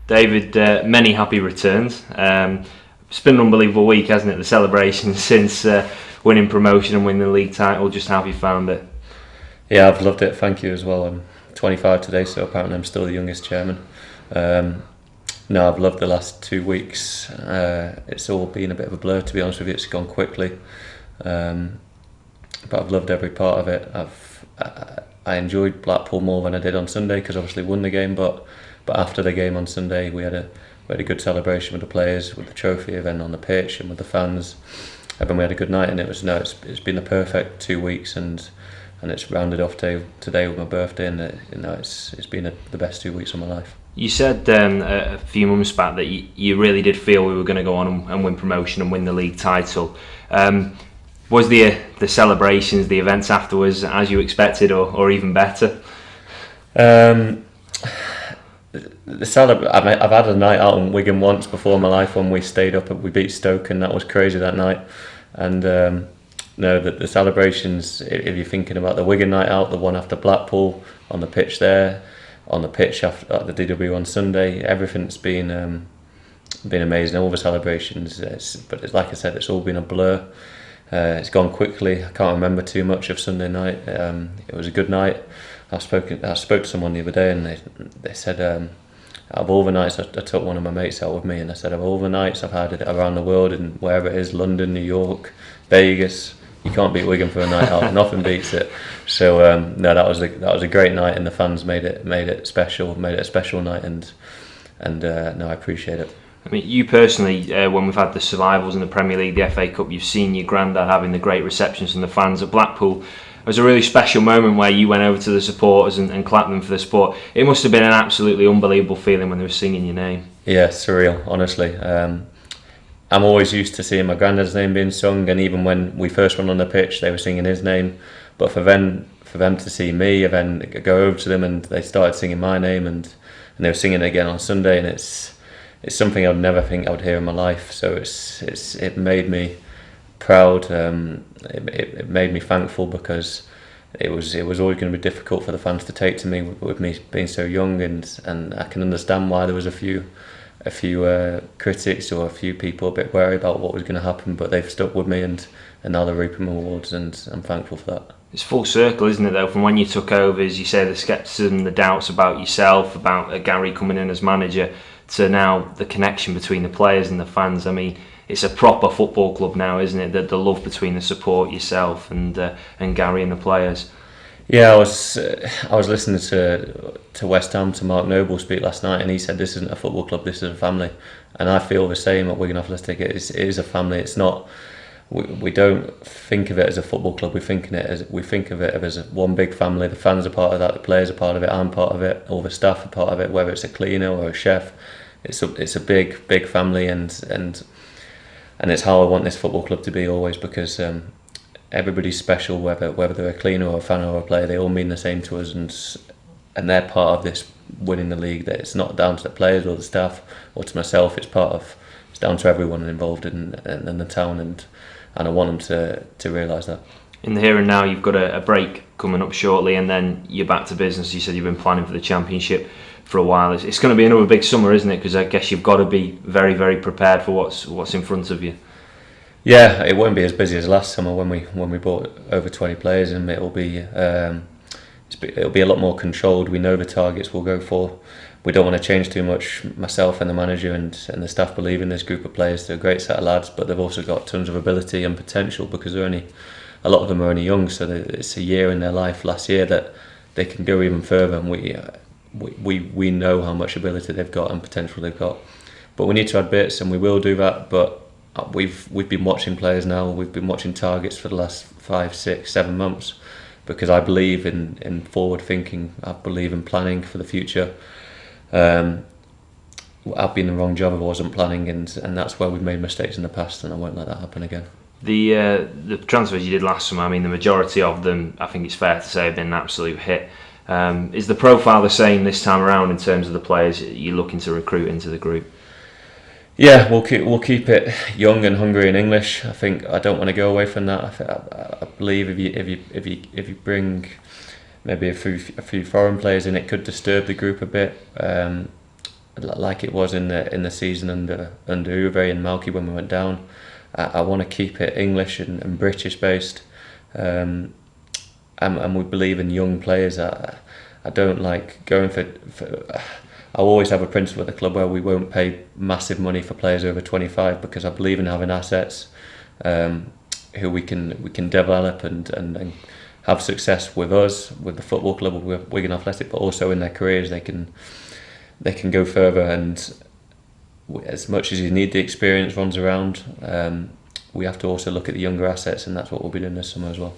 David, many happy returns. It's been an unbelievable week, hasn't it? The celebrations since winning promotion and winning the league title. Just how have you found it? Yeah, I've loved it. Thank you as well. I'm 25 today, so apparently I'm still the youngest chairman. No, I've loved the last 2 weeks. It's all been a bit of a blur, to be honest with you. It's gone quickly, but I've loved every part of it. I enjoyed Blackpool more than I did on Sunday because obviously won the game. But after the game on Sunday, we had a good celebration with the players, with the trophy, and then on the pitch and with the fans. And then we had a good night, and it's been a perfect 2 weeks, and it's rounded off today with my birthday, and it's been the best 2 weeks of my life. You said a few months back that you really did feel we were going to go on and win promotion and win the league title. Was the celebrations, the events afterwards, as you expected, or even better? I've had a night out in Wigan once before in my life when we stayed up and we beat Stoke, and that was crazy that night. And the celebrations, if you're thinking about the Wigan night out, the one after Blackpool, on the pitch there, on the pitch after at the DW on Sunday, everything's been amazing. All the celebrations, but it's, like I said, it's all been a blur. It's gone quickly. I can't remember too much of Sunday night. It was a good night. I spoke to someone the other day, and they said, out of all the nights, I took one of my mates out with me, and I said, of all the nights I've had around the world, and wherever it is, London, New York, Vegas, you can't beat Wigan for a night out. Nothing beats it. So that was a great night, and the fans made it special, made it a special night, and I appreciate it. I mean, you personally, when we've had the survivals in the Premier League, the FA Cup, you've seen your granddad having the great receptions from the fans at Blackpool. It was a really special moment where you went over to the supporters and clapped them for the sport. It must have been an absolutely unbelievable feeling when they were singing your name. Yeah, surreal, honestly. I'm always used to seeing my granddad's name being sung, and even when we first went on the pitch, they were singing his name. But for them to see me, and then go over to them, and they started singing my name, and they were singing it again on Sunday, and it's something I'd never think I would hear in my life. So it made me proud. It made me thankful, because it was always going to be difficult for the fans to take to me with me being so young, and I can understand why there was a few critics or a few people a bit wary about what was going to happen, but they've stuck with me, and now they're reaping rewards, and I'm thankful for that. It's full circle, isn't it, though, from when you took over, as you say, the scepticism, the doubts about yourself, about Gary coming in as manager, to now the connection between the players and the fans. I mean, it's a proper football club now, isn't it? The love between the support, yourself, and Gary and the players. Yeah, I was listening to West Ham, to Mark Noble speak last night, and he said this isn't a football club, this is a family, and I feel the same at Wigan Athletic. It is a family. It's not. We don't think of it as a football club. We think of it as one big family. The fans are part of that. The players are part of it. I'm part of it. All the staff are part of it. Whether it's a cleaner or a chef, it's a big family, and it's how I want this football club to be always, because everybody's special. Whether they're a cleaner or a fan or a player, they all mean the same to us, and they're part of this winning the league. That it's not down to the players or the staff or to myself. It's down to everyone involved in the town, and I want them to realise that. In the here and now, you've got a break coming up shortly, and then you're back to business. You said you've been planning for the Championship for a while. It's going to be another big summer, isn't it? Because I guess you've got to be very, very prepared for what's in front of you. Yeah, it won't be as busy as last summer when we brought over 20 players, and it'll be a lot more controlled. We know the targets we'll go for. We don't want to change too much. Myself and the manager and the staff believe in this group of players. They're a great set of lads, but they've also got tons of ability and potential, because a lot of them are only young, so it's a year in their life last year that they can go even further, and we know how much ability they've got and potential they've got. But we need to add bits, and we will do that. But we've been watching players now. We've been watching targets for the last 5, 6, 7 months, because I believe in forward thinking. I believe in planning for the future. I'd be in the wrong job if I wasn't planning, and that's where we've made mistakes in the past, and I won't let that happen again. The transfers you did last summer, I mean, the majority of them, I think it's fair to say, have been an absolute hit. Is the profile the same this time around in terms of the players you're looking to recruit into the group? Yeah, we'll keep it young and hungry and English. I think I don't want to go away from that. I believe if you bring maybe a few foreign players in, it could disturb the group a bit. like it was in the season under Uwe and Malky when we went down. I want to keep it English and British based, and we believe in young players. I don't like going for. I always have a principle at the club where we won't pay massive money for players over 25, because I believe in having assets who we can develop and have success with us, with the football club, with Wigan Athletic, but also in their careers they can go further. And as much as you need the experience runs around, we have to also look at the younger assets, and that's what we'll be doing this summer as well.